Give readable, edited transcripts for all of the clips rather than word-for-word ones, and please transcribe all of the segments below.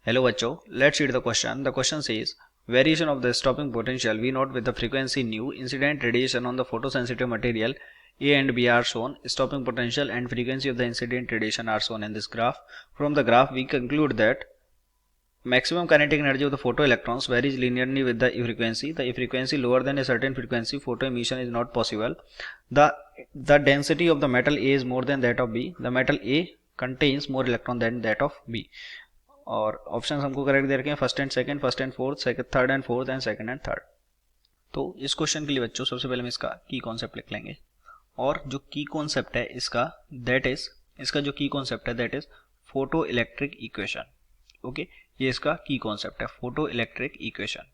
Hello बच्चों, let's read the question. The question says variation of the stopping potential V naught with the frequency nu incident radiation on the photosensitive material A and B are shown. Stopping potential and frequency of the incident radiation are shown in this graph. From the graph we conclude that maximum kinetic energy of the photoelectrons varies linearly with the frequency. The frequency lower than a certain frequency, photoemission is not possible. The density of the metal A is more than that of B. The metal A contains more electron than that of B. और option हमको correct they रखे हैं first and second, first and fourth, third and fourth and second and third. तो इस question के लिए बच्चों सबसे पहले हम इसका की कॉन्सेप्ट लिख लेंगे और जो की कॉन्सेप्ट है इसका जो की कॉन्सेप्ट है that is photo electric equation. Okay, ये इसका की कॉन्सेप्ट है फोटो इलेक्ट्रिक इक्वेशन।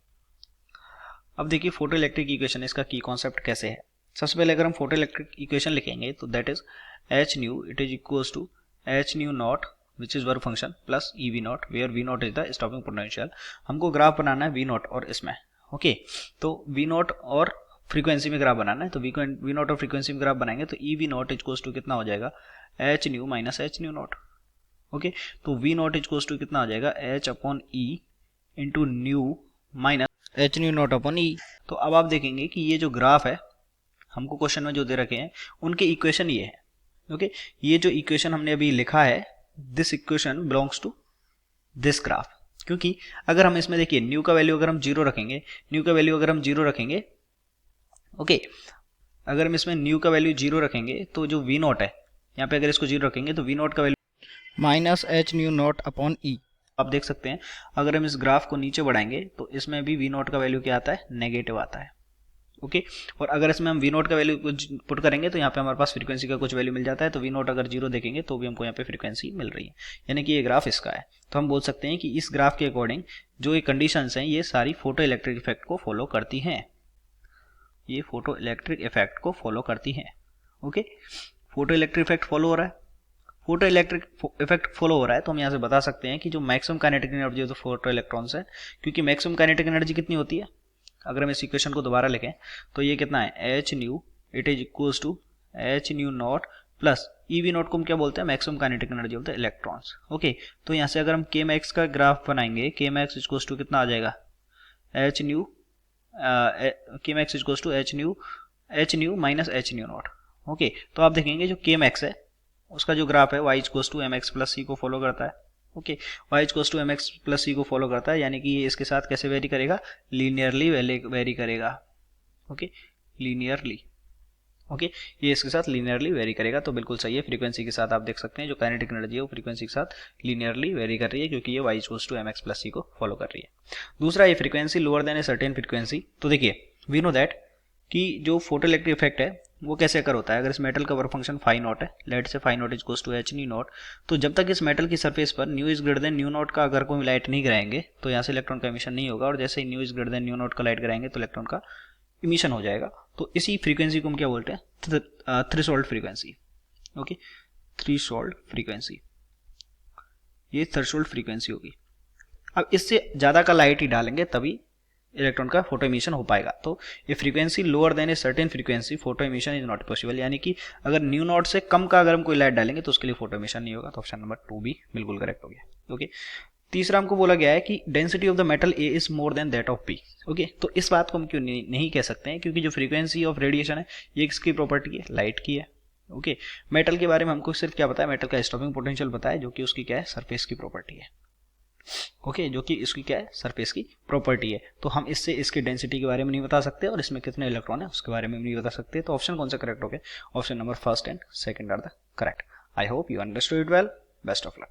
अब देखिए फोटो इलेक्ट्रिक इक्वेशन इसका की कॉन्सेप्ट कैसे है। सबसे पहले अगर हम फोटो इलेक्ट्रिक इक्वेशन लिखेंगे तो that is H nu it is equals to H nu naught which is work function plus EV naught where V naught is the stopping potential। हमको ग्राफ बनाना है V naught और इसमें okay तो V naught और frequency में graph बनाना है तो V naught और फ्रीक्वेंसी में ग्राफ बनाएंगे तो EV naught इक्वल्स टू कितना हो जाएगा H new minus H new naught. Okay तो V naught इक्वल्स टू कितना हो जाएगा H upon E into new minus H new naught upon E। तो अब आप देखेंगे कि ये जो ग्राफ है हमको क्वेश्चन में जो दे रखे हैं उनके इक्वेशन ये है। ओके ये जो इक्वेशन हमने अभी लिखा है this equation belongs to this graph, क्योंकि अगर हम इसमें देखिए न्यू का वैल्यू अगर हम जीरो रखेंगे ओके अगर हम इसमें न्यू का वैल्यू जीरो रखेंगे तो जो वी नॉट है यहाँ पे अगर इसको जीरो रखेंगे तो वी नॉट का value minus H nu naught upon E. आप देख सकते हैं अगर हम इस ग्राफ को नीचे बढ़ाएंगे तो इसमें भी वी नॉट का वैल्यू क्या आता है नेगेटिव आता है। ओके और अगर इसमें हम वी नोट का वैल्यू पुट करेंगे तो यहाँ पे हमारे पास फ्रीक्वेंसी का कुछ वैल्यू मिल जाता है। तो वी नोट अगर जीरो देखेंगे तो भी हमको यहाँ पे फ्रीक्वेंसी मिल रही है, यानी कि ये ग्राफ इसका है। तो हम बोल सकते हैं कि इस ग्राफ के अकॉर्डिंग जो ये कंडीशंस हैं ये सारी फोटो इलेक्ट्रिक इफेक्ट को फॉलो करती हैं। ये फोटो इलेक्ट्रिक इफेक्ट को फॉलो करती हैं। Okay photo electric effect follow हो रहा है, फोटो इलेक्ट्रिक इफेक्ट फॉलो हो रहा है तो हम यहाँ से बता सकते हैं कि जो maximum kinetic energy of the photo electrons है, क्योंकि मैक्सिमम काइनेटिक एनर्जी कितनी होती है अगर हम इस इक्वेशन को दोबारा लिखें तो ये कितना है H nu it is equals to H nu naught plus eV naught को हम क्या बोलते हैं maximum kinetic energy of the electrons. Okay तो यहाँ से अगर हम के मैक्स का ग्राफ बनाएंगे के मैक्स इक्वल्स टू कितना आ जाएगा H nu K max equals to H nu minus H nu naught. Okay तो आप देखेंगे जो के मैक्स है उसका जो ग्राफ है Y equals to M X plus C को फॉलो करता है। Okay Y equals to M X plus C को फॉलो करता है, यानी कि ये इसके साथ कैसे वेरी करेगा लीनियरली वेरी करेगा। ओके लीनियरली ओके ये इसके साथ लीनियरली वेरी करेगा तो बिल्कुल सही है। फ्रीक्वेंसी के साथ आप देख सकते हैं जो काइनेटिक एनर्जी है वो फ्रीक्वेंसी के साथ लीनियरली वेरी कर रही है क्योंकि ये Y equals to M X plus C को फॉलो कर रही है। दूसरा ये frequency lower than a certain frequency. तो देखिए वी नो दैट कि जो फोटो इलेक्ट्रिक इफेक्ट है वो कैसे अकर होता है। अगर इस मेटल का वर्क फंक्शन फाई नॉट है, let say phi naught equals to H nu naught, तो जब तक इस मेटल की सरफेस पर nu is greater than nu naught का अगर कोई लाइट नहीं गिराएंगे तो यहाँ से इलेक्ट्रॉन का इमिशन नहीं होगा, और जैसे ही nu is greater than nu naught का लाइट गिराएंगे तो इलेक्ट्रॉन का इमिशन हो जाएगा। तो इसी फ्रीक्वेंसी को हम क्या बोलते हैं threshold frequency. Okay threshold frequency, ये थ्रेशोल्ड फ्रीक्वेंसी होगी। अब इससे ज्यादा का लाइट ही डालेंगे तभी इलेक्ट्रॉन का फोटो इमिशन हो पाएगा। तो ये frequency lower than a certain frequency photo emission is not possible, यानी कि अगर न्यू नॉट से कम का अगर हम कोई लाइट डालेंगे तो उसके लिए फोटो इमिशन नहीं होगा। तो ऑप्शन नंबर 2 भी बिल्कुल करेक्ट हो गया। ओके तीसरा हमको बोला गया है कि density of the metal A is more than that of B. Okay तो इस बात को हम क्यों नहीं कह सकते हैं, क्योंकि जो फ्रीक्वेंसी ऑफ रेडिएशन है ये किसकी प्रॉपर्टी है लाइट की है। ओके मेटल के बारे में हमको सिर्फ क्या पता है मेटल का स्टॉपिंग पोटेंशियल पता है जो कि उसकी क्या है सरफेस की प्रॉपर्टी है। ओके जो कि इसकी क्या है सरफेस की प्रॉपर्टी है। तो हम इससे इसकी डेंसिटी के बारे में नहीं बता सकते और इसमें कितने इलेक्ट्रॉन है उसके बारे में नहीं बता सकते। तो ऑप्शन कौन सा करेक्ट हो गया option number first and second are the correct. I hope you understood it well. Best of luck.